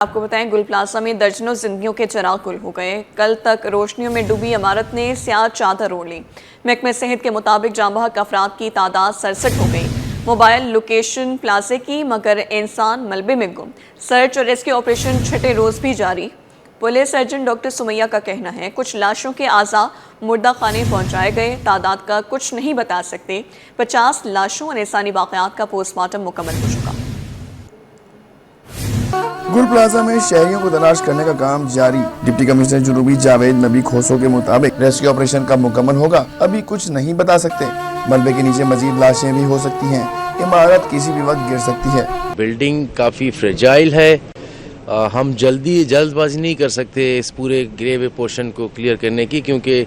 آپ کو بتائیں گل پلازا میں درجنوں زندگیوں کے چراغ گل ہو گئے۔ کل تک روشنیوں میں ڈوبی عمارت نے سیاہ چادر اوڑھ لی۔ محکمہ صحت کے مطابق جاں بحق افراد کی تعداد 67 ہو گئی۔ موبائل لوکیشن پلازے کی، مگر انسان ملبے میں گم۔ سرچ اور ریسکیو آپریشن چھٹے روز بھی جاری۔ پولیس سرجن ڈاکٹر سمیہ کا کہنا ہے کچھ لاشوں کے اعضاء مردہ خانے پہنچائے گئے، تعداد کا کچھ نہیں بتا سکتے۔ 50 لاشوں اور انسانی باقیات کا پوسٹ مارٹم مکمل ہو چکا۔ گل پلازا میں شہریوں کو تلاش کرنے کا کام جاری۔ ڈپٹی کمشنر جنوبی جاوید نبی کھوسو کے مطابق ریسکیو آپریشن کب مکمل ہوگا ابھی کچھ نہیں بتا سکتے۔ ملبے کے نیچے مزید لاشیں بھی ہو سکتی ہیں، عمارت کسی بھی وقت گر سکتی ہے۔ بلڈنگ کافی فریجائل ہے، ہم جلد بازی نہیں کر سکتے اس پورے گرے ہوئے پورشن کو کلیئر کرنے کی، کیونکہ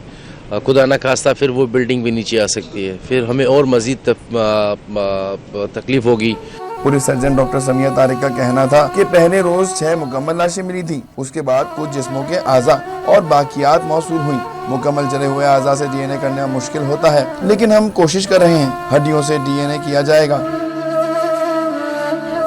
خدا نہ خواستہ پھر وہ بلڈنگ بھی نیچے آ سکتی ہے، پھر ہمیں اور مزید تکلیف ہوگی۔ Police surgeon doctor Sumaiya Tariq کا کہنا تھا کہ پہلے روز 6 مکمل لاشیں ملی تھیں، اس کے بعد کچھ جسموں کے اعضاء اور باقیات موصول ہوئیں۔ مکمل جلے ہوئے اعضاء سے ڈی این اے کرنا مشکل ہوتا ہے، لیکن ہم کوشش کر رہے ہیں، ہڈیوں سے ڈی این اے کیا جائے گا۔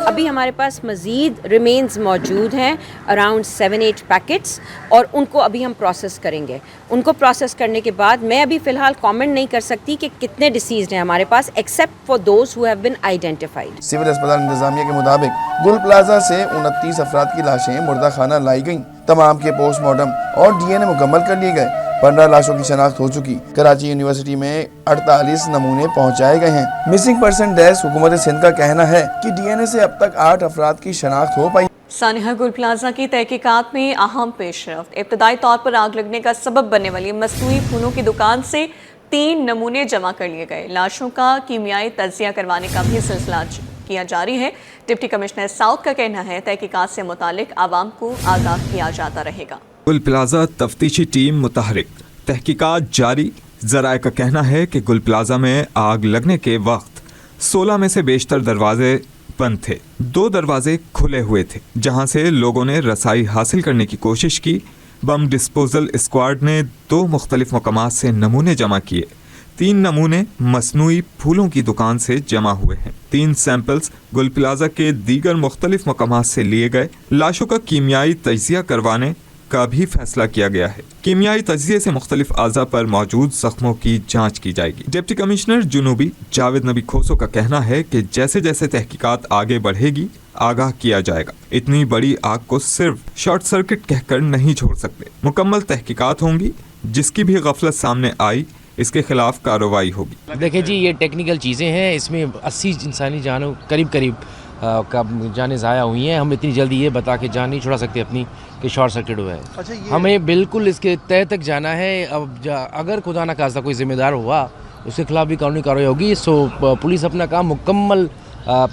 ابھی ہمارے پاس مزید ریمینز موجود ہیں اراؤنڈ 7-8 پیکٹس، اور ان کو ابھی ہم پروسیس کریں گے۔ ان کو پروسیس کرنے کے بعد میں ابھی فی الحال کامنٹ نہیں کر سکتی کہ کتنے ڈیسیزڈ ہیں ہمارے پاس، except for those who have been identified. Civil اسپتال انتظامیہ کے مطابق گل پلازا سے 29 افراد کی لاشیں مردہ خانہ لائی گئیں۔ تمام کے پوسٹ مارٹم اور ڈی این اے مکمل کر لیے گئے۔ 15 لاشوں کی شناخت ہو چکی۔ کراچی یونیورسٹی میں 48 نمونے پہنچائے گئے ہیں۔ مسنگ پرسن ڈیسک حکومت سندھ کا کہنا ہے کہ ڈی این اے سے اب تک 8 افراد کی شناخت ہو پائی۔ سانحہ گل پلازا کی تحقیقات میں اہم پیش رفت۔ ابتدائی طور پر آگ لگنے کا سبب بننے والی مصنوعی پھولوں کی دکان سے 3 نمونے جمع کر لیے گئے۔ لاشوں کا کیمیائی تجزیہ کروانے کا بھی سلسلہ کیا جاری ہے۔ ڈپٹی کمشنر ساؤتھ کا کہنا ہے تحقیقات سے متعلق عوام کو آگاہ کیا جاتا رہے گا۔ گل پلازا تفتیشی ٹیم متحرک، تحقیقات جاری۔ ذرائع کا کہنا ہے کہ گل پلازا میں آگ لگنے کے وقت 16 میں سے بیشتر دروازے بند تھے، 2 دروازے کھلے ہوئے تھے جہاں سے لوگوں نے رسائی حاصل کرنے کی کوشش کی۔ بم ڈسپوزل اسکواڈ نے 2 مختلف مقامات سے نمونے جمع کیے۔ 3 نمونے مصنوعی پھولوں کی دکان سے جمع ہوئے ہیں۔ 3 سیمپلز گل پلازا کے دیگر مختلف مقامات سے لیے گئے۔ لاشوں کا کیمیائی تجزیہ کروانے کا بھی فیصلہ کیا گیا ہے۔ کیمیائی تجزیے سے مختلف اعضاء پر موجود زخموں کی جانچ کی جائے گی۔ ڈپٹی کمشنر جنوبی جاوید نبی کھوسو کا کہنا ہے کہ جیسے جیسے تحقیقات آگے بڑھے گی آگاہ کیا جائے گا۔ اتنی بڑی آگ کو صرف شارٹ سرکٹ کہہ کر نہیں چھوڑ سکتے۔ مکمل تحقیقات ہوں گی، جس کی بھی غفلت سامنے آئی اس کے خلاف کارروائی ہوگی۔ دیکھیں جی، یہ ٹیکنیکل چیزیں ہیں، اس میں 80 انسانی جانوں قریب کا جانیں ضائع ہوئی ہیں۔ ہم اتنی جلدی یہ بتا کے جان نہیں چھڑا سکتے اپنی کہ شارٹ سرکٹ ہوا ہے۔ ہمیں بالکل اس کے تہہ تک جانا ہے۔ اب اگر خدا نہ خواستہ کوئی ذمہ دار ہوا اس کے خلاف بھی قانونی کارروائی ہوگی۔ پولیس اپنا کام مکمل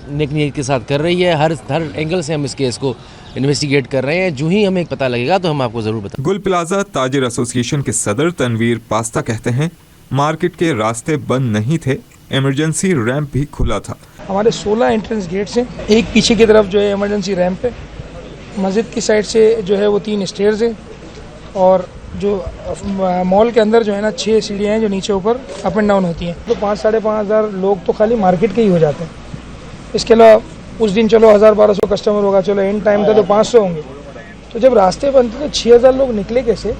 نیک نیت کے ساتھ کر رہی ہے۔ ہر اینگل سے ہم اس کیس کو انویسٹیگیٹ کر رہے ہیں۔ جو ہی ہمیں پتہ لگے گا تو ہم آپ کو ضرور بتائیں۔ گل پلازا تاجر ایسوسی ایشن کے صدر تنویر پاستہ کہتے ہیں مارکیٹ کے راستے بند نہیں تھے، ایمرجنسی ریمپ بھی کھلا تھا۔ ہمارے 16 انٹرنس گیٹس ہیں، ایک پیچھے کی طرف جو ہے ایمرجنسی ریمپ ہے، مسجد کی سائڈ سے جو ہے وہ 3 اسٹیئرز ہیں، اور جو مال کے اندر جو ہے نا 6 سیڑھیاں ہیں جو نیچے اوپر اپ اینڈ ڈاؤن ہوتی ہیں۔ تو 5-5.5 ہزار لوگ تو خالی مارکیٹ کے ہی ہو جاتے ہیں۔ اس کے علاوہ اس دن چلو 1000-1200 کسٹمر ہوگا، چلو اینڈ ٹائم تھا تو 500 ہوں گے۔ تو جب راستے بند تھے تو 6000 لوگ نکلے کیسے؟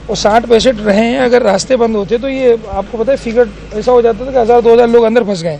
اور 60-65 رہے ہیں۔ اگر راستے بند ہوتے تو یہ آپ کو پتہ ہے فگر ایسا ہو جاتا تھا کہ 1000-2000 لوگ اندر پھنس گئے،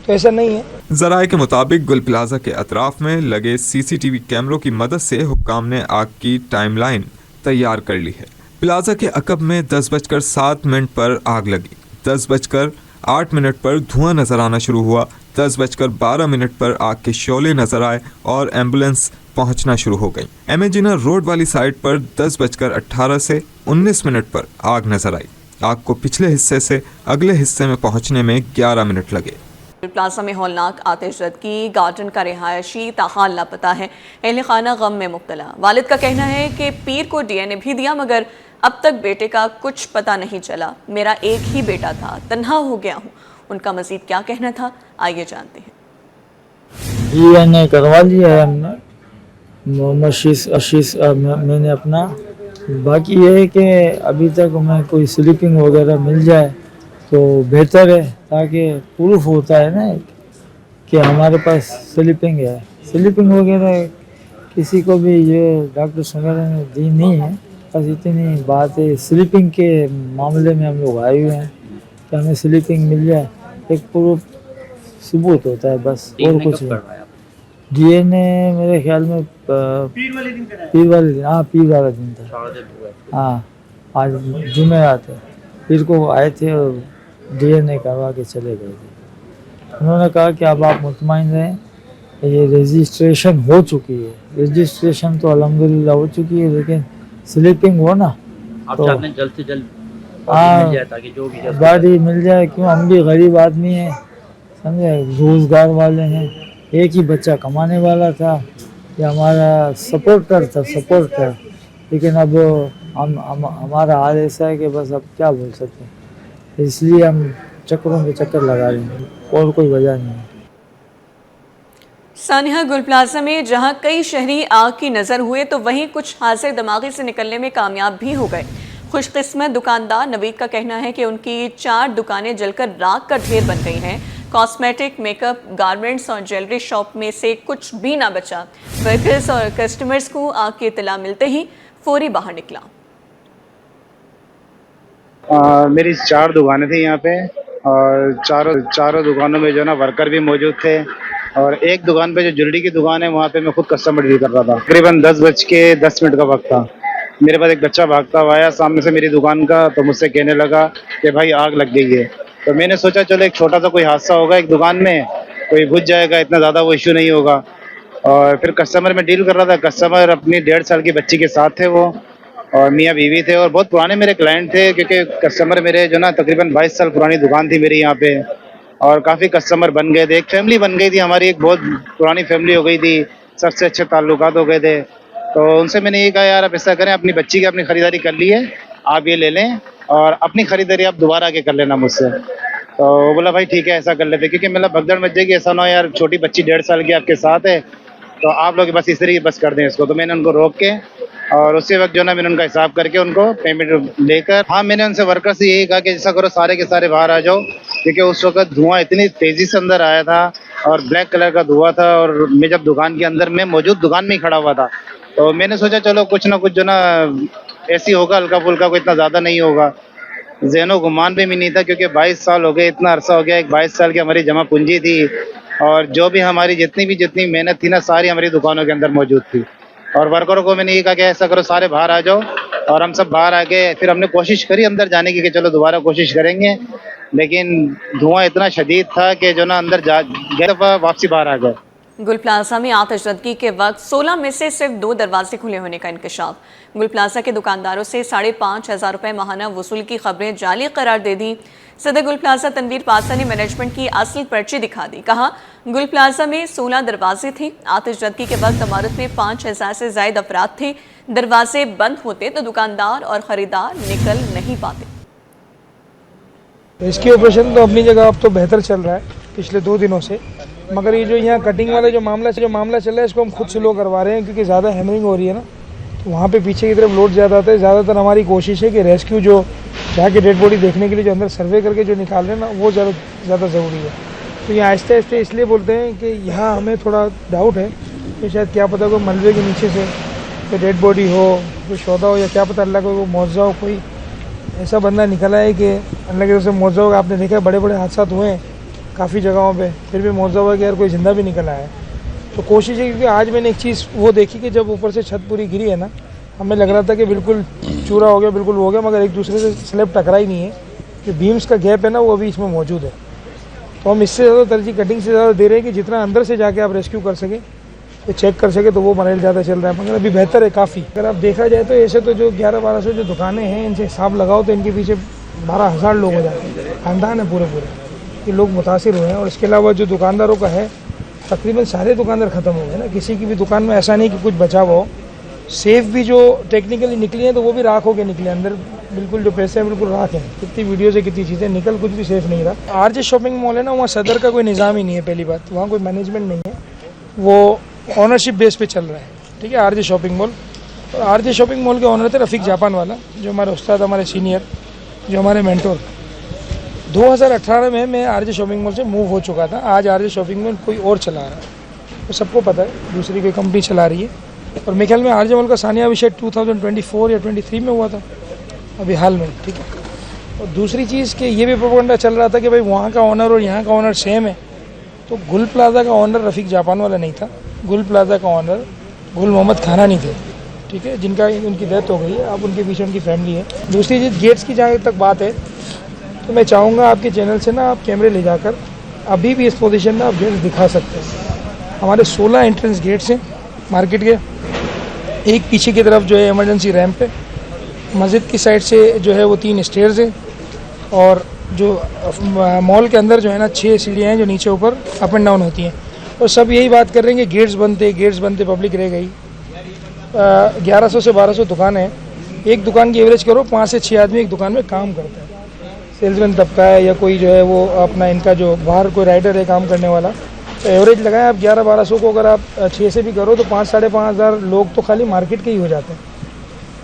تو ایسا نہیں ہے۔ ذرائع کے مطابق گل پلازا کے اطراف میں لگے CCTV کیمروں کی مدد سے حکام نے آگ کی ٹائم لائن تیار کر لی ہے۔ پلازا کے عقب میں 10:07 پر آگ لگی، 10:08 پر دھواں نظر آنا شروع ہوا، 10:12 پر آگ کے شعلے نظر آئے اور ایمبولینس پہنچنا شروع ہو گئی۔ امیجنر روڈ والی سائٹ پر 10:18 سے 19 پر آگ نظر آئی۔ آگ کو پچھلے حصے سے اگلے حصے میں پہنچنے میں 11 منٹ لگے۔ پلازا میں ہولناک آتش زدگی، گارڈن کا رہائشی تاحال لاپتہ ہے، اہل خانہ غم میں مبتلا۔ والد کا کہنا ہے کہ پیر کو ڈی این اے بھی دیا مگر اب تک بیٹے کا کچھ پتہ نہیں چلا۔ میرا ایک ہی بیٹا تھا، تنہا ہو گیا ہوں۔ ان کا مزید کیا کہنا تھا، آئیے جانتے ہیں۔ ڈی این اے کروا لیا ہے ہم نے، محمد اشیس میں نے اپنا۔ باقی یہ ہے کہ ابھی تک ہمیں کوئی سلیپنگ وغیرہ مل جائے تو بہتر ہے، تاکہ پروف ہوتا ہے نا کہ ہمارے پاس سلیپنگ ہے۔ سلیپنگ وغیرہ किसी को भी ये डॉक्टर्स वगैरह ने दी नहीं है। बस इतनी बात है, स्लीपिंग के मामले में हम लोग आए हुए हैं कि हमें स्लीपिंग मिल जाए, एक प्रूफ सबूत होता है बस, और कुछ नहीं। डीएनए मेरे ख्याल में पीर वाले दिन, हाँ पीर वाला दिन था, हाँ आज जुमेरात है, पीर को आए थे और डीएनए करवा के चले गए थे। उन्होंने कहा कि अब आप मुतमईन रहें, ये रजिस्ट्रेशन हो चुकी है। रजिस्ट्रेशन तो अल्हम्दुलिल्लाह हो चुकी है, लेकिन स्लीपिंग हो ना तो जल्द से जल्द हाँ ताकि जो भी बाड़ी मिल जाए, क्यों हम भी गरीब आदमी हैं, समझे, रोजगार वाले हैं, एक ही बच्चा कमाने वाला था, ये हमारा सपोर्टर था, सपोर्टर, लेकिन अब हमारा हाल ऐसा है कि बस अब क्या बोल सकते हैं, इसलिए हम चक्करों पे चक्कर लगा रहे हैं, और कोई वजह नहीं है। सानिया गुल प्लाजा में जहां कई शहरी आग की नज़र हुए तो वहीं कुछ हादसे दिमागी से निकलने में कामयाब भी हो गए। खुशकिस्मत दुकानदार नवीद का कहना है कि उनकी 4 दुकानें जलकर राख का ढेर बन गई हैं। कॉस्मेटिक, मेकअप, गारमेंट्स और ज्वेलरी शॉप में से कुछ भी ना बचा। वर्कर्स और कस्टमर्स को आग की इत्तला मिलते ही फौरी बाहर निकला। मेरी 4 दुकानें थी यहाँ पे, और चारों दुकानों में जो ना वर्कर भी मौजूद थे, और एक दुकान पे जो ज्वेलरी की दुकान है वहाँ पे मैं खुद कस्टमर डील कर रहा था। तकरीबन 10:10 का वक्त था। मेरे पास एक बच्चा भागता हुआ आया सामने से मेरी दुकान का, तो मुझसे कहने लगा कि भाई आग लग गई है। तो मैंने सोचा चलो एक छोटा सा कोई हादसा होगा एक दुकान में, कोई बुझ जाएगा, इतना ज़्यादा वो इश्यू नहीं होगा। और फिर कस्टमर में डील कर रहा था। कस्टमर अपनी 1.5 साल की बच्ची के साथ थे वो, और मियाँ बीवी थे, और बहुत पुराने मेरे क्लाइंट थे, क्योंकि कस्टमर मेरे जो ना तकरीबन 22 साल पुरानी दुकान थी मेरी यहाँ पे, और काफ़ी कस्टमर बन गए थे। एक फैमिली बन गई थी हमारी, एक बहुत पुरानी फैमिली हो गई थी, सबसे अच्छे ताल्लुकात हो गए थे। तो उनसे मैंने ये कहा यार आप ऐसा करें, अपनी बच्ची की अपनी ख़रीदारी कर ली है, आप ये ले लें और अपनी ख़रीदारी आप दोबारा आके कर लेना मुझसे। तो वो बोला भाई ठीक है ऐसा कर लेते, क्योंकि मतलब भगदड़ मच जाएगी, ऐसा ना हो यार छोटी बच्ची 1.5 साल की आपके साथ है, तो आप लोग बस इस तरीके बस कर दें इसको। तो मैंने उनको रोक के और उसी वक्त जो ना मैंने उनका हिसाब करके उनको पेमेंट लेकर, हाँ मैंने उनसे वर्कर से यही कहा कि ऐसा करो सारे के सारे बाहर आ जाओ, क्योंकि उस वक्त धुआं इतनी तेज़ी से अंदर आया था और ब्लैक कलर का धुआं था, और मैं जब दुकान के अंदर में मौजूद दुकान में ही खड़ा हुआ था, तो मैंने सोचा चलो कुछ ना कुछ जो ना ऐसी होगा, हल्का फुल्का, कोई इतना ज़्यादा नहीं होगा। ज़हनो गुमान भी नहीं था, क्योंकि 22 साल हो गए, इतना अरसा हो गया, एक 22 साल की हमारी जमा पूंजी थी, और जो भी हमारी जितनी मेहनत थी ना सारी हमारी दुकानों के अंदर मौजूद थी। और वर्करों को मैंने ये कहा कि ऐसा करो सारे बाहर आ जाओ, और हम सब बाहर आ गए। फिर हमने कोशिश करी अंदर जाने की कि चलो दोबारा कोशिश करेंगे, लेकिन धुआं इतना शदीद था कि जो ना अंदर गए वापसी बाहर आ गए। गुल प्लाजा में आतिशबाजी के वक्त 16 में से सिर्फ 2 दरवाजे खुले होने का इंकशाफ। गुल प्लाजा के दुकानदारों से 5,500 रुपये माहाना वसूल की खबरें जाली करार दे दी। सदर गुल प्लाजा तनवीर पासा ने मैनेजमेंट की असल पर्ची दिखा दी। कहा गुल प्लाजा में 16 दरवाजे थे। आतिशबाजी के वक्त इमारत में 5,000 से ज़ायद अफराद थे। दरवाजे बंद होते तो दुकानदार और ख़रीदार निकल नहीं पाते। रेस्क्यू ऑपरेशन तो अपनी जगह अब तो बेहतर चल रहा है पिछले 2 दिनों से, मगर ये जो यहाँ कटिंग वाला जो मामला चल रहा है इसको हम खुद स्लो करवा रहे हैं, क्योंकि ज़्यादा हैमरिंग हो रही है ना, तो वहाँ पे पीछे की तरफ लोड ज़्यादा आता है। ज़्यादातर हमारी कोशिश है कि रेस्क्यू जो जाके डेड बॉडी देखने के लिए जो अंदर सर्वे करके जो निकाल रहे हैं ना, वो ज़्यादा ज़रूरी है। तो यहाँ आहिस्ते आहिस्ते इसलिए बोलते हैं कि यहाँ हमें थोड़ा डाउट है कि शायद क्या पता कोई मलबे के नीचे से कोई डेड बॉडी हो, कोई शौदा हो, या क्या पता अल्लाह को मुआवजा हो, कोई ऐसा बंदा निकला है कि अल्लाह की तरफ से मुआवजा होगा। आपने देखा बड़े बड़े हादसा हुए हैं काफ़ी जगहों पे, फिर भी मुआवजा हुआ कि यार कोई ज़िंदा भी निकला है। तो कोशिश है, क्योंकि आज मैंने एक चीज़ वो देखी कि जब ऊपर से छत पूरी गिरी है ना, हमें लग रहा था कि बिल्कुल चूरा हो गया, बिल्कुल हो गया, मगर एक दूसरे से स्लैब टकरा ही नहीं है। जो बीम्स का गैप है ना वो अभी इसमें मौजूद है। तो हम इससे ज़्यादा तरजीह कटिंग से ज़्यादा दे रहे हैं कि जितना अंदर से जाके आप रेस्क्यू कर सकें, तो चेक कर सके, तो वो मरेल ज़्यादा चल रहा है, मगर अभी बेहतर है काफ़ी। अगर आप देखा जाए तो ऐसे तो जो 1100-1200 जो दुकानें हैं, इनसे हिसाब लगाओ तो इनके पीछे 12,000 लोग हो जाते हैं, खानदान है पूरे ये लोग मुतासिर हुए हैं। और इसके अलावा जो दुकानदारों का है, तकरीबन सारे दुकानदार ख़त्म हो गए ना, किसी की भी दुकान में ऐसा नहीं कि कुछ बचा हुआ हो। सेफ भी जो टेक्निकली निकली हैं तो वो भी राख होकर निकले, अंदर बिल्कुल जो पैसे हैं बिल्कुल राख हैं। कितनी वीडियो से कितनी चीज़ें निकल, कुछ भी सेफ नहीं रहा। आरजे शॉपिंग मॉल है ना, वहाँ सदर का कोई निज़ाम ही नहीं है, पहली बात वहाँ कोई मैनेजमेंट नहीं है, वो ऑनरशिप बेस पे चल रहा है, ठीक है, आरजे शॉपिंग मॉल। और आरजे शॉपिंग मॉल के ऑनर थे रफ़ीक जापान वाला, जो हमारे उस्ताद, हमारे सीनियर, जो हमारे मेंटोर। 2018 में मैं आरजे शॉपिंग मॉल से मूव हो चुका था। आज आरजे शॉपिंग मॉल कोई और चला रहा है, तो सबको पता है दूसरी कोई कंपनी चला रही है। और मेरे ख्याल में आरजे मॉल का सानिया भी शायद 2024 या 23 में हुआ था, अभी हाल में, ठीक है। और दूसरी चीज़ कि ये भी प्रोपेगेंडा चल रहा था कि भाई वहाँ का ऑनर और यहाँ का ऑनर सेम है। तो गुल प्लाजा का ऑनर रफ़ीक जापान वाला नहीं था, गुल प्लाजा का ऑनर गुल मोहम्मद खानानी थे, ठीक है, जिनका उनकी डेथ हो गई है। अब उनके पीछे उनकी फैमिली है। दूसरी चीज़ गेट्स की जहाँ तक बात है, तो मैं चाहूँगा आपके चैनल से ना आप कैमरे ले जाकर अभी भी इस पोजीशन में आप गेट्स दिखा सकते हैं। हमारे 16 एंट्रेंस गेट्स हैं मार्केट के। एक पीछे की तरफ जो है इमरजेंसी रैंप है, मस्जिद की साइड से जो है वो 3 स्टेयर्स हैं, और जो मॉल के अंदर जो है ना 6 सीढ़ियाँ हैं जो नीचे ऊपर अप एंड डाउन होती हैं। और सब यही बात कर रहे हैं कि गेट्स बनते पब्लिक रह गई। 1100 से 1200 दुकानें हैं, एक दुकान की एवरेज करो 5 से 6 आदमी एक दुकान में काम करते हैं। सेल्समैन तबका है या कोई जो है वो अपना इनका जो बाहर कोई राइडर है काम करने वाला, तो एवरेज लगाएं आप 1100-1200 को। अगर आप 6 से भी करो तो 5,000-5,500 लोग तो खाली मार्केट के ही हो जाते हैं।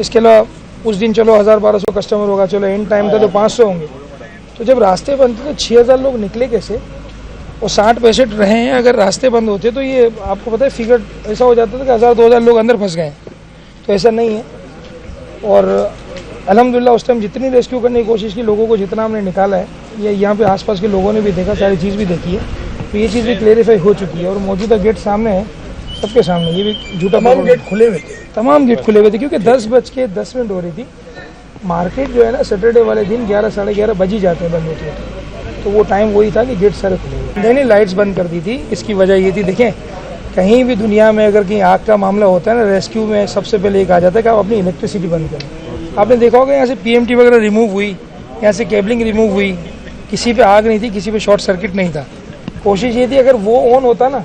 इसके अलावा उस दिन चलो 1,000-1,200 कस्टमर होगा, चलो एंड टाइम था तो 500 होंगे। तो जब रास्ते बंद थे तो 6,000 लोग निकले कैसे? और 60 पैसेट रहे हैं। अगर रास्ते बंद होते तो ये आपको पता है फिगर ऐसा हो जाता था कि 1,000-2,000 लोग अंदर फंस गए। तो ऐसा नहीं है। और अल्हम्दुलिल्लाह उस टाइम जितनी रेस्क्यू करने की कोशिश की, लोगों को जितना हमने निकाला है, ये यहाँ पे आसपास के लोगों ने भी देखा, सारी चीज़ भी देखी है, तो ये चीज़ भी क्लेरिफाई हो चुकी है। और मौजूदा गेट सामने है सबके सामने, ये भी झूठा तमाम गेट खुले हुए थे, तमाम गेट खुले हुए थे, क्योंकि 10:10 हो रही थी। मार्केट जो है ना सैटरडे वाले दिन 11-11:30 बज ही जाते हैं बंद होते होते, तो वो टाइम वही था कि गेट सारे खुले हुए। मैंने लाइट्स बंद कर दी थी। इसकी वजह ये थी, देखें कहीं भी दुनिया में अगर कहीं आग का मामला होता है ना, रेस्क्यू में सबसे पहले एक आ जाता है कि आप अपनी इलेक्ट्रिसिटी बंद करें। आपने देखा होगा यहाँ से PMT वगैरह रिमूव हुई, यहाँ से केबलिंग रिमूव हुई, किसी पे आग नहीं थी, किसी पे शॉर्ट सर्किट नहीं था। कोशिश ये थी अगर वो ऑन होता ना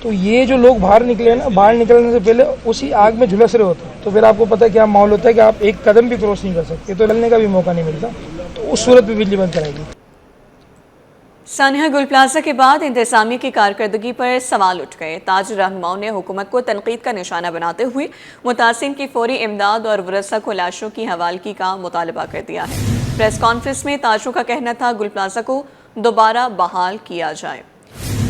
तो ये जो लोग बाहर निकले ना, बाहर निकलने से पहले उसी आग में झुलस रहे होते, तो फिर आपको पता है क्या माहौल होता है कि आप एक कदम भी क्रॉस नहीं कर सकते, तो चलने का भी मौका नहीं मिलता। तो उस सूरत में बिजली बंद कराएगी। सानिया गुल प्लाजा के बाद इंतजामिया की कारकर्दगी पर सवाल उठ गए। ताजिर रहनुमाओं ने हुकूमत को तनकीद का निशाना बनाते हुए मुतासिरीन की फौरी इमदाद और वरसा को लाशों की हवालगी का मुतालबा कर दिया है। प्रेस कॉन्फ्रेंस में ताजरों का कहना था गुल प्लाजा को दोबारा बहाल किया जाए।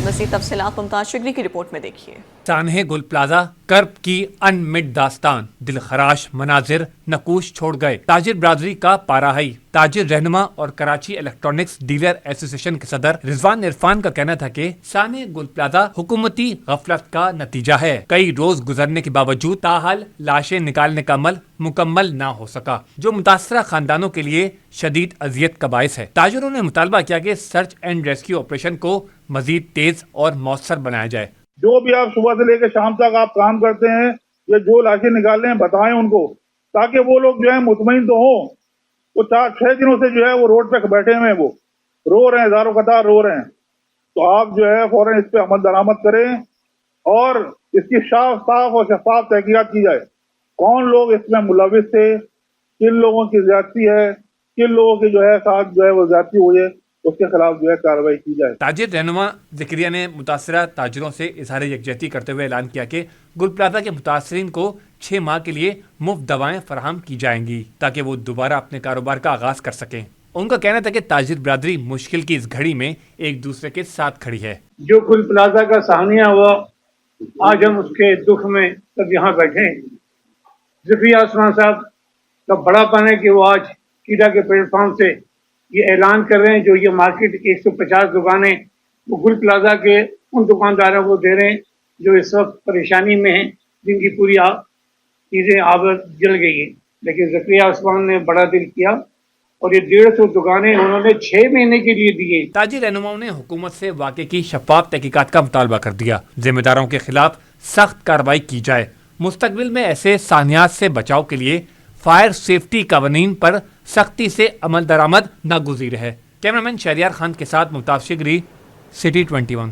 मज़ीद तफसीलात मुमताज शिगरी की रिपोर्ट में देखिए। सानहे गुल प्लाजा कर्ब की अनमिट दास्तान, दिलखराश मनाजिर नकूश छोड़ गए। ताजिर बरादरी का पाराहाई, ताजिर रहनुमा और कराची इलेक्ट्रॉनिक्स डीलर एसोसिएशन के सदर रिजवान इरफान का कहना था कि सानहे गुल प्लाजा हुकूमती गफलत का नतीजा है। कई रोज गुजरने के बावजूद ताहाल लाशें निकालने का अमल मुकम्मल ना हो सका, जो मुतासरा खानदानों के लिए शदीद अजियत का बायस है। ताजिरों ने मुतालबा किया कि सर्च एंड रेस्क्यू ऑपरेशन को मजीद तेज और मौसर बनाया जाए। जो भी आप सुबह से लेकर शाम तक आप काम करते हैं या जो लाशें निकाल रहे हैं बताएं उनको, ताकि वो लोग जो है मुतमईन तो हो। वो 4-6 दिनों से जो है वो रोड पे बैठे हुए हैं, वो रो रहे हैं, हजारों कतार रो रहे हैं। तो आप जो है फौरन इस पे अमल दरामद करें और इसकी साफ और शफाफ तहकीकात की जाए। कौन लोग इसमें मुलविस थे, किन लोगों की ज्यादती है, किन लोगों के जो है साथ जो है वो ज्यादती हुई है, उसके खिलाफ जो है कार्रवाई की जाए। ताजिर रहनुमा ज़िक्रिया ने मुतासरा ताजिरों से इजहार यकजहती करते हुए ऐलान किया कि गुल प्लाजा के मुतासरीन को 6 माह के लिए मुफ्त दवाएं फराहम की जाएंगी ताकि वो दोबारा अपने कारोबार का आगाज कर सकें। उनका कहना था कि ताजिर बरादरी मुश्किल की इस घड़ी में एक दूसरे के साथ खड़ी है। जो गुल प्लाजा का सानिया हुआ, आज हम उसके दुख में सब यहाँ बैठे। ज़िक्रिया उस्मान साहब का बड़ापन है कि वो आज कीड़ा के प्लेटफॉर्म से ये ऐलान कर रहे हैं, जो ये मार्केट 150 दुकानें वो गुल प्लाजा के उन दुकानदारों को दे रहे हैं जो इस वक्त परेशानी में हैं, जिनकी पूरी चीज़ें आबद जल गई है। लेकिन ज़किया उस्मान ने बड़ा दिल किया और ये 150 दुकानें उन्होंने 6 महीने के लिए दिए। ताजिर रहनुमाओं ने हुकूमत से वाक़े की शफाफ तहकीकात का मुतालबा कर दिया। जिम्मेदारों के खिलाफ सख्त कार्रवाई की जाए। मुस्तकबिल में ऐसे सानियात से बचाव के लिए फायर सेफ्टी कवानीन पर सख्ती से अमल दरामद नागुज़ीर है। कैमरामैन शहरियार खान के साथ मुमताज शिगरी, सिटी 21।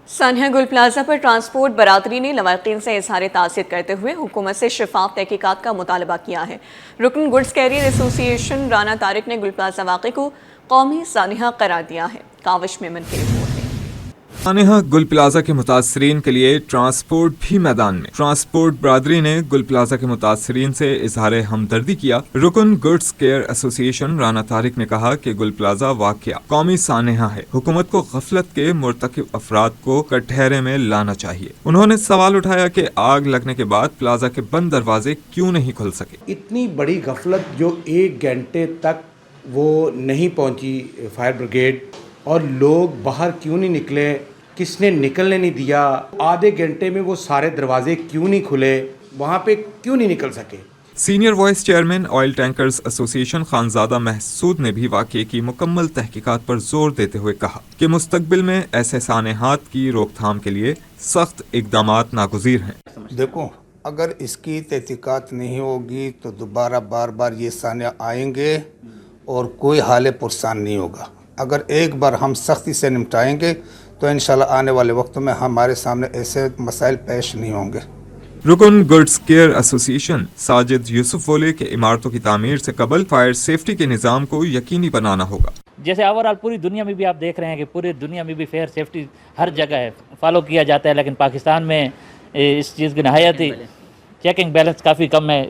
सानिया गुल प्लाजा पर ट्रांसपोर्ट बरादरी ने लवाकिन से इजहार तासीर करते हुए हुकूमत से शफाफ तहकीकात का मुतालबा किया है। रुकन goods carrier association Rana Tariq ने गुल प्लाजा वाक़े को कौमी सानिया करार दिया है। काविश मेमन की रिपोर्ट है। सानेहा गुल प्लाजा के मुतासरीन के लिए ट्रांसपोर्ट भी मैदान में। ट्रांसपोर्ट बरादरी ने गुल प्लाजा के मुतासरीन से इजहार हमदर्दी किया। रुकन goods care association Rana Tariq ने कहा कि गुल प्लाजा वाकया कौमी सानेहा है, हुकूमत को गफलत के मुर्तकिब अफराद को कटहरे में लाना चाहिए। उन्होंने सवाल उठाया कि आग लगने के बाद प्लाजा के बंद दरवाजे क्यों नहीं खुल सके। इतनी बड़ी गफलत जो 1 घंटे तक वो नहीं पहुंची फायर ब्रिगेड, और लोग बाहर क्यों नहीं निकले, किसने निकलने नहीं दिया, आधे घंटे में वो सारे दरवाजे क्यों नहीं खुले, वहाँ पे क्यों नहीं निकल सके। Senior vice chairman oil tankers association Khanzada Mehsud ने भी वाक़ये की मुकम्मल तहकीकात पर जोर देते हुए कहा कि मुस्तकबिल में ऐसे सानेहात की रोकथाम के लिए सख्त इक़दामात नागुज़ीर हैं। देखो, अगर इसकी तहकीकात नहीं होगी तो दोबारा बार बार ये साने आएंगे और कोई हाल पुरसान नहीं होगा। अगर एक बार हम सख्ती से निपटाएंगे तो इंशाल्लाह आने वाले वक्तों में हमारे सामने ऐसे मसाइल पेश नहीं होंगे। रुकन goods care association Sajid Yusuf बोले कि इमारतों की तामीर से कबल फायर सेफ्टी के निज़ाम को यकीनी बनाना होगा। जैसे ओवरऑल पूरी दुनिया में भी आप देख रहे हैं कि पूरी दुनिया में भी फायर सेफ्टी हर जगह है, फॉलो किया जाता है, लेकिन पाकिस्तान में इस चीज़ की नहायत ही चेकिंग बैलेंस काफ़ी कम है।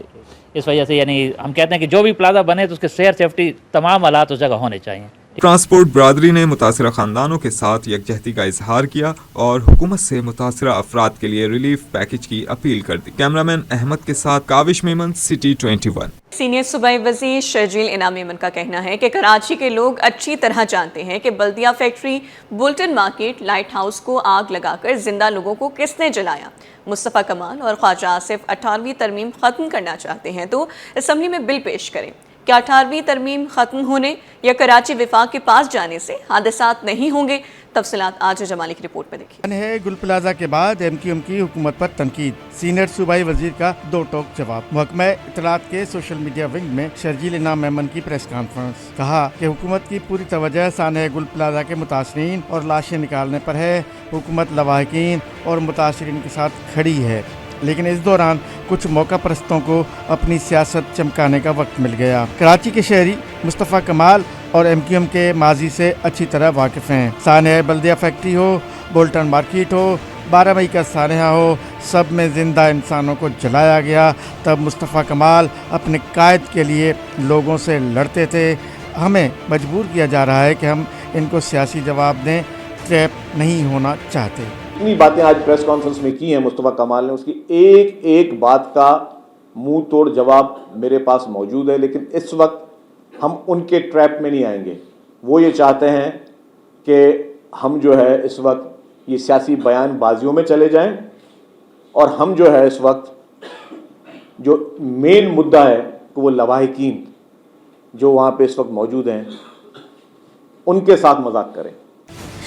इस वजह से यानी हम कहते हैं कि जो भी प्लाजा बने तो उसके फायर सेफ्टी तमाम हालात उस जगह होने चाहिए। ट्रांसपोर्ट बरादरी ने मुतासरा खानदानों के साथ यकजहती का इजहार किया और हुकूमत से मुतासरा अफराद के लिए रिलीफ पैकेज की अपील कर दी। कैमरामैन अहमद के साथ काविश मेमन, सिटी 21। सीनियर सूबाई वज़ीर शर्जील इनाम मेमन का कहना है कि कराची के लोग अच्छी तरह जानते हैं कि बल्दिया फैक्ट्री, बुल्टन मार्केट, लाइट हाउस को आग लगाकर जिंदा लोगों को किसने जलाया। मुस्तफ़ा कमाल और ख्वाजा आसिफ 18वीं तरमीम ख़त्म करना चाहते हैं तो असम्बली में बिल पेश करें। क्या 18वीं तरमीम ख़त्म होने या कराची विफाक के पास जाने से हादसात नहीं होंगे? तफसीलात आज जमाली की रिपोर्ट में देखिए। है गुल प्लाजा के बाद MQM की हुकूमत पर तनकीद, सीनियर सूबाई वजीर का दो टोक जवाब। महकमा इत्तलात के सोशल मीडिया विंग में शर्जील इनाम मेमन की प्रेस कॉन्फ्रेंस। कहा कि हुकूमत की पूरी तवज्जो साने गुल प्लाजा के मुतासरीन और लाशें निकालने पर है। हुकूमत लवाहिकीन और मुतासरीन के साथ खड़ी है, लेकिन इस दौरान कुछ मौका परस्तों को अपनी सियासत चमकाने का वक्त मिल गया। कराची के शहरी मुस्तफ़ा कमाल और MQM के माजी से अच्छी तरह वाकिफ़ हैं। सानेहा बल्दिया फैक्ट्री हो, बोल्टन मार्केट हो, 12 मई का सानेहा हो, सब में ज़िंदा इंसानों को जलाया गया। तब मुस्तफ़ा कमाल अपने कायद के लिए लोगों से लड़ते थे। हमें मजबूर किया जा रहा है कि हम इनको सियासी जवाब दें, ट्रैप नहीं होना चाहते। इतनी बातें आज प्रेस कॉन्फ्रेंस में की हैं मुस्तफ़ा कमाल ने, उसकी एक एक बात का मुंह तोड़ जवाब मेरे पास मौजूद है, लेकिन इस वक्त हम उनके ट्रैप में नहीं आएंगे। वो ये चाहते हैं कि हम जो है इस वक्त ये सियासी बयानबाजियों में चले जाएं, और हम जो है इस वक्त जो मेन मुद्दा है कि वो लवाहिकीन जो वहाँ पे इस वक्त मौजूद हैं उनके साथ मजाक करें।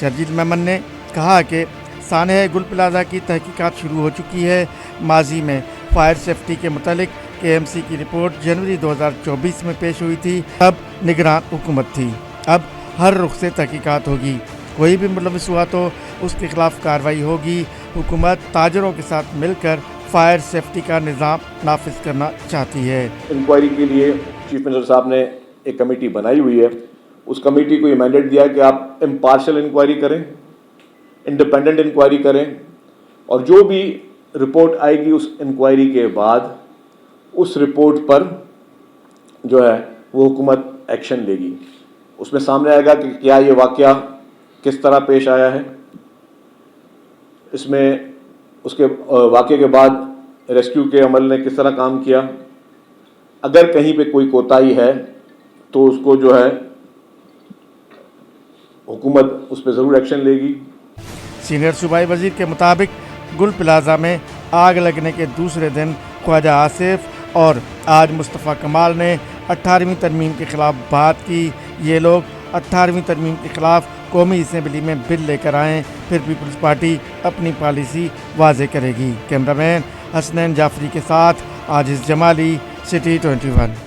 शर्जील मेमन ने कहा कि सानेहा गुल प्लाजा की तहकीकात शुरू हो चुकी है। माजी में फायर सेफ्टी के मुतालिक KMC की रिपोर्ट जनवरी 2024 में पेश हुई थी। अब निगरान हुकूमत थी। अब हर रुख से तहकीकात होगी, कोई भी मुलविस हुआ तो उसके खिलाफ कार्रवाई होगी। हुकूमत ताजरों के साथ मिलकर फायर सेफ्टी का निज़ाम नाफिज करना चाहती है। इंक्वायरी के लिए चीफ मिनिस्टर साहब ने एक कमेटी बनाई हुई है। उस कमेटी को ये मैंडेट दिया कि आप इम्पार्शल इंक्वायरी करें, इंडिपेंडेंट इंक्वायरी करें, और जो भी रिपोर्ट आएगी उस इंक्वायरी के बाद उस रिपोर्ट पर जो है वो हुकूमत एक्शन लेगी। उसमें सामने आएगा कि क्या ये वाक़या किस तरह पेश आया है, इसमें उसके वाक़ये के बाद रेस्क्यू के अमल ने किस तरह काम किया। अगर कहीं पे कोई कोताही है तो उसको जो है हुकूमत उस पर ज़रूर एक्शन लेगी। सीनियर सूबाई वजीर के मुताबिक गुल प्लाजा में आग लगने के दूसरे दिन ख्वाजा आसिफ और आज मुस्तफ़ा कमाल ने 18वीं तरमीम के ख़िलाफ़ बात की। ये लोग 18वीं तरमीम के ख़िलाफ़ कौमी असम्बली में बिल लेकर आएँ, फिर पीपल्स पार्टी अपनी पॉलिसी वाज़े करेगी। कैमरामैन हसनैन जाफरी के साथ आजिज़ जमाली, सिटी 21।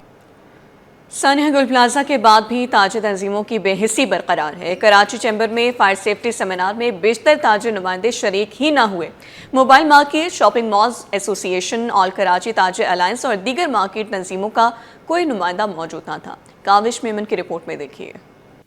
सानेहा गुल प्लाजा के बाद भी ताजिर तंजीमों की बेहिस्सी बरकरार है। कराची चैम्बर में फायर सेफ्टी सेमिनार में बेशतर ताजिर नुमाइंदे शरीक ही ना हुए। Mobile market, shopping malls association, all Karachi ताजिर अलायंस और दीगर मार्केट तंजीमों का कोई नुमाइंदा मौजूद ना था। काविश मेमन की रिपोर्ट में देखिए।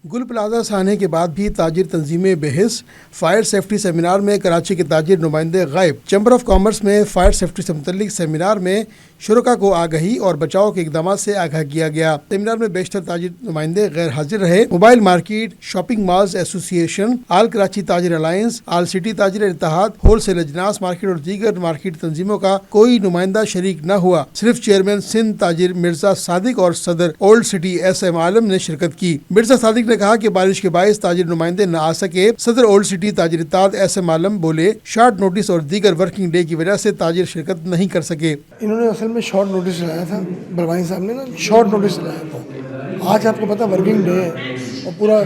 گل پلازا سانحے کے بعد بھی تاجر تنظیمیں بحث، فائر سیفٹی سیمینار میں کراچی کے تاجر نمائندے غائب۔ چیمبر آف کامرس میں فائر سیفٹی سے متعلق سیمینار میں شرکاء کو آگہی اور بچاؤ کے اقدامات سے آگاہ کیا گیا۔ سیمینار میں بیشتر تاجر نمائندے غیر حاضر رہے۔ موبائل مارکیٹ، شاپنگ مالز ایسوسی ایشن، آل کراچی تاجر الائنس، آل سٹی تاجر اتحاد، ہول سیل اجناس مارکیٹ اور دیگر مارکیٹ تنظیموں کا کوئی نمائندہ شریک نہ ہوا۔ صرف چیئرمین سندھ تاجر مرزا صادق اور صدر اولڈ سٹی ایس ایم عالم نے شرکت کی۔ مرزا صادق نے کہا کہ بارش کے باعث تاجر نمائندے نہ آ سکے۔ صدر اولڈ سٹی تاجر اتحاد ایس ایم عالم بولے شارٹ نوٹس اور دیگر ورکنگ ڈے کی وجہ سے تاجر شرکت نہیں کر سکے۔ انہوں نے اصل میں شارٹ نوٹس چلایا تھا، بلوانی صاحب نے نا شارٹ نوٹس چلایا تھا۔ آج آپ کو پتہ ورکنگ ڈے ہے اور پورا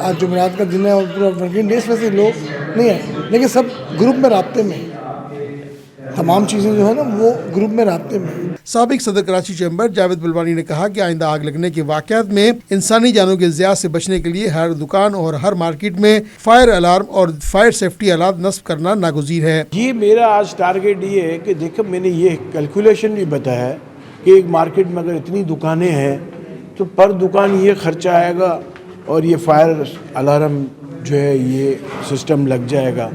آج جمعرات کا دن ہے اور پورا ورکنگ ڈے، اس وجہ سے لوگ نہیں آئے، لیکن سب گروپ میں رابطے میں، تمام چیزیں جو ہے نا وہ گروپ میں رابطے میں۔ سابق صدر کراچی چیمبر جاوید بلوانی نے کہا کہ آئندہ آگ لگنے کے واقعات میں انسانی جانوں کے ضیاع سے بچنے کے لیے ہر دکان اور ہر مارکیٹ میں فائر الارم اور فائر سیفٹی آلات نصب کرنا ناگزیر ہے۔ یہ میرا آج ٹارگیٹ یہ ہے کہ دیکھو میں نے یہ کیلکولیشن بھی بتایا کہ ایک مارکیٹ میں اگر اتنی دکانیں ہیں تو پر دکان یہ خرچہ آئے گا اور یہ فائر الارم جو ہے یہ سسٹم لگ جائے گا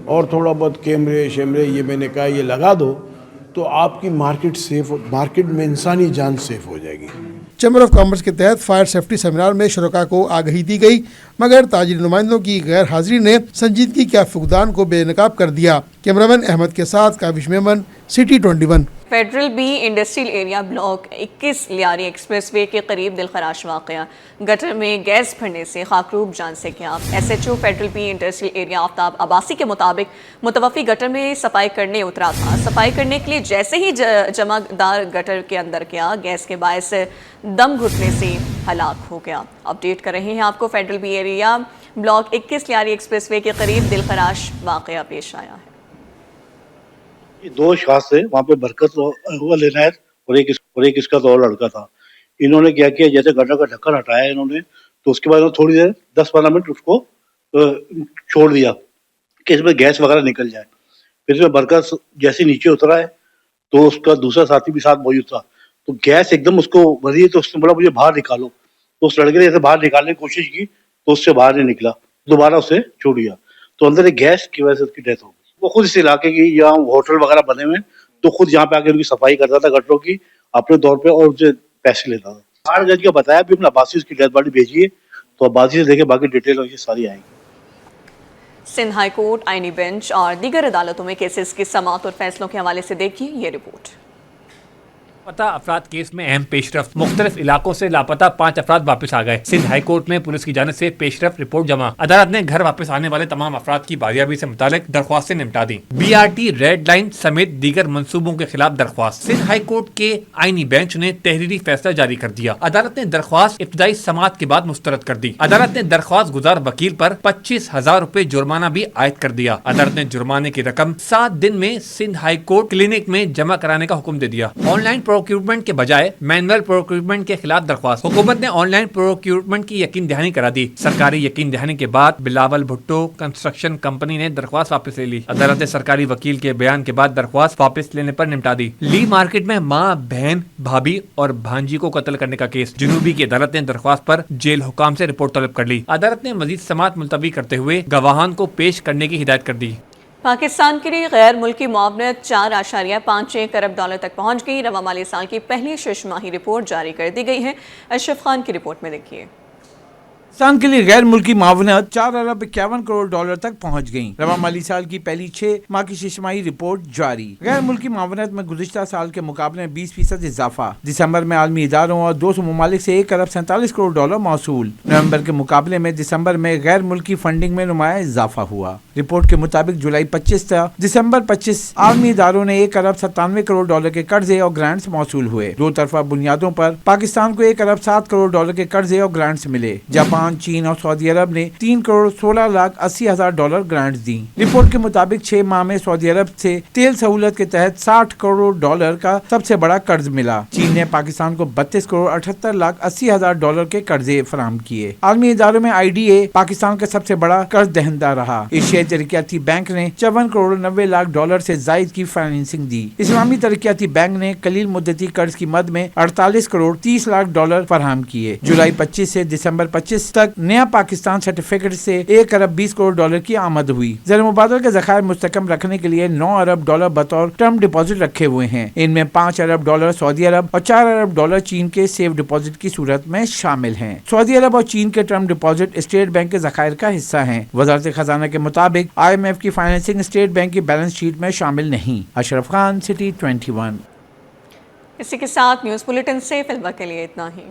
اور تھوڑا بہت کیمرے شیمرے یہ میں نے کہا یہ لگا دو تو آپ کی مارکیٹ میں انسانی جان سیف ہو جائے گی۔ چیمبر آف کامرس کے تحت فائر سیفٹی سیمینار میں شرکاء کو آگہی دی گئی، مگر تاجر نمائندوں کی غیر حاضری نے سنجیدگی کے فقدان کو بے نقاب کر دیا۔ کیمرامین احمد کے ساتھ Kawish Memon, city 21۔ Federal B industrial area block 21 Lyari expressway کے قریب دلخراش واقعہ، گٹر میں گیس بھرنے سے خاکروب جان سے گیا۔ S H O federal B industrial area Aftab Abbasi کے مطابق متوفی گٹر میں صفائی کرنے اترا تھا۔ صفائی کرنے کے لیے جیسے ہی جمع دار گٹر کے اندر گیا، گیس کے باعث دم گھٹنے سے ہلاک ہو گیا۔ اپڈیٹ کر رہے ہیں آپ کو، federal B area block 21 Lyari expressway کے قریب دلخراش واقعہ پیش آیا ہے۔ دو اشخاص تھے وہاں پہ، برکت لینا ہے اور ایک اس کا اور لڑکا تھا۔ انہوں نے کیا کیا، جیسے گٹر کا ڈھکن ہٹایا انہوں نے تو اس کے بعد تھوڑی دیر 10-15 منٹ اس کو چھوڑ دیا کہ اس میں گیس وغیرہ نکل جائے۔ پھر اس میں برکت جیسے نیچے اترا ہے تو اس کا دوسرا ساتھی بھی ساتھ موجود تھا، تو گیس ایک دم اس کو بھری ہے تو اس نے بولا مجھے باہر نکالو، تو اس لڑکے نے جیسے باہر نکالنے کی کوشش کی تو اس سے باہر نہیں نکلا، دوبارہ اسے چھوڑ دیا تو اندر ایک گیس کی وجہ سے اس کی ڈیتھ ہو گئی۔ وہ خود اس علاقے کی یہاں ہوٹل وغیرہ بنے ہوئے تو خود یہاں پہ آ کے ان کی صفائی کرتا تھا گٹروں کی اپنے طور پہ اور اسے پیسے لیتا تھا۔ 8 گز کا بتایا، بھی اپنے عباسی اس کی ڈیتھ باڈی بھیجی ہے تو عباسی سے دیکھے باقی ڈیٹیل ساری آئیں گی۔ سندھ ہائی کورٹ، آئینی بینچ اور دیگر عدالتوں میں کیسز کی سماعت اور فیصلوں کے حوالے سے دیکھیے یہ رپورٹ۔ لاپتہ افراد کیس میں اہم پیش رفت، مختلف علاقوں سے لاپتہ 5 افراد واپس آ گئے۔ سندھ ہائی کورٹ میں پولیس کی جانب سے پیش رفت رپورٹ جمع، عدالت نے گھر واپس آنے والے تمام افراد کی بازیابی سے متعلق درخواستیں نمٹا دی۔ B R T red line سمیت دیگر منصوبوں کے خلاف درخواست، سندھ ہائی کورٹ کے آئینی بینچ نے تحریری فیصلہ جاری کر دیا۔ عدالت نے درخواست ابتدائی سماعت کے بعد مسترد کر دی۔ عدالت نے درخواست گزار وکیل پر 25,000 روپے جرمانہ بھی عائد کر دیا۔ عدالت نے جرمانے کی رقم 7 دن میں سندھ ہائی کورٹ کلینک میں جمع کرانے کا حکم دے دیا۔ آن لائن پروکیورمنٹ کے بجائے مینول پروکیورمنٹ کے خلاف درخواست، حکومت نے آن لائن پروکیورمنٹ کی یقین دہانی کرا دی۔ سرکاری یقین دہانی کے بعد بلاول بھٹو کنسٹرکشن کمپنی نے درخواست واپس لے لی۔ عدالت نے سرکاری وکیل کے بیان کے بعد درخواست واپس لینے پر نمٹا دی۔ لی مارکیٹ میں ماں، بہن، بھابھی اور بھانجی کو قتل کرنے کا کیس، جنوبی کی عدالت نے درخواست پر جیل حکام سے رپورٹ طلب کر لی۔ عدالت نے مزید سماعت ملتوی کرتے ہوئے گواہان کو پیش کرنے کی ہدایت کر دی۔ پاکستان کے لیے غیر ملکی معاونت 4.51 ارب ڈالر تک پہنچ گئی۔ رواں مالی سال کی پہلی 6 ماہی رپورٹ جاری کر دی گئی ہے۔ اشرف خان کی رپورٹ میں دیکھیے۔ پاکستان کے لیے غیر ملکی معاونت 4 ارب 51 کروڑ ڈالر تک پہنچ گئی۔ رواں مالی سال کی پہلی 6 ماہ کی 6 ماہی رپورٹ جاری۔ غیر ملکی معاونت میں گزشتہ سال کے مقابلے میں 20% اضافہ۔ دسمبر میں عالمی اداروں اور 200 ممالک سے 1 ارب 47 کروڑ ڈالر موصول۔ نومبر کے مقابلے میں دسمبر میں غیر ملکی فنڈنگ میں نمایاں اضافہ ہوا۔ رپورٹ کے مطابق جولائی 25 تا دسمبر 25 عالمی اداروں نے 1 ارب 97 کروڑ ڈالر کے قرضے اور گرانٹس موصول ہوئے۔ دو طرفہ بنیادوں پر پاکستان کو 1 ارب 7 کروڑ ڈالر کے قرضے اور گرانٹس ملے۔ جاپان، چین اور سعودی عرب نے 3 کروڑ 16 لاکھ 80 ہزار ڈالر گرانٹس دیں۔ رپورٹ کے مطابق 6 ماہ میں سعودی عرب سے تیل سہولت کے تحت 60 کروڑ ڈالر کا سب سے بڑا قرض ملا۔ چین نے پاکستان کو 32 کروڑ 78 لاکھ 80 ہزار ڈالر کے قرضے فراہم کیے۔ عالمی اداروں میں IDA پاکستان کا سب سے بڑا قرض دہندہ رہا۔ ایشیائی तरक्याती बैंक ने 54 करोड़ 90 लाख डॉलर से जायद की फाइनेंसिंग दी। इस्लामी तरक्याती बैंक ने कलील मुद्दती कर्ज की मद में 48 करोड़ 30 लाख डॉलर फराहम किए। जुलाई 25 से दिसंबर 25 तक नया पाकिस्तान सर्टिफिकेट से 1 अरब 20 करोड़ डॉलर की आमद हुई। ज़र मुबादला के ज़खायर मुस्तकम रखने के लिए 9 अरब डॉलर बतौर टर्म डिपॉजिट रखे हुए हैं। इनमें 5 अरब डॉलर सऊदी अरब और 4 अरब डॉलर चीन के सेफ डिपॉजिट की सूरत में शामिल हैं। सऊदी अरब और चीन के टर्म डिपॉजिट स्टेट बैंक के ज़खायर का हिस्सा हैं। वज़ारत खजाना के मुताबिक IMF की फाइनेंसिंग स्टेट बैंक की बैलेंस शीट में शामिल नहीं। अशरफ खान, सिटी 21। इसी के साथ न्यूज़ बुलेटिन से फिलहाल के लिए इतना ही।